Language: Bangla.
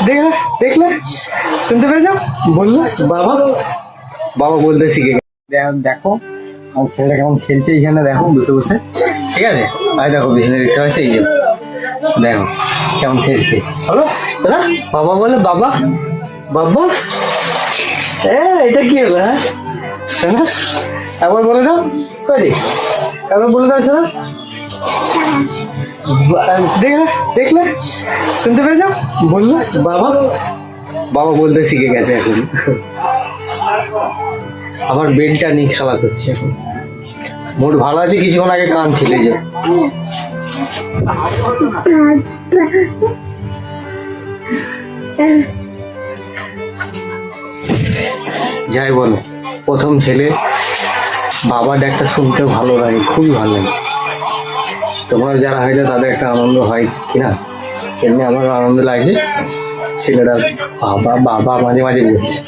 দেখলে দেখলে শুনতে পেয়েছ? বললো বাবা, বাবা বলতে শিখে গেছে। দেখো আমার ছেলেটা কেমন খেলছে এইখানে, দেখো বসে বসে। ঠিক আছে, আর দেখো বিছানা দেখতে পাচ্ছি, এই যে দেখো কেমন খেলছে। বলো দাদা, বাবা বলে, বাবা বাবা। এটা কি হলো? হ্যাঁ, একবার বলে দাও, কই একবার বলে দাও শোনা। দেখলে দেখলে শুনতে পেয়েছ? বললো বাবা, বাবা বলতে শিখে গেছে এখন। আবার বেলটা নিয়ে খেলা করছে এখন। মোট ভালো আছে, কিছুক্ষণ আগে কান ছিল যে। যাই বলো, প্রথম ছেলে, বাবা ডাকটা শুনতে ভালো লাগে, খুবই ভালো লাগে। তোমরা যারা হয়েছে তাদের একটা আনন্দ হয় কিনা, এমনি আমার আনন্দ লাগছে। ছেলেটা বাবা বাবা মাঝে মাঝে বলছে।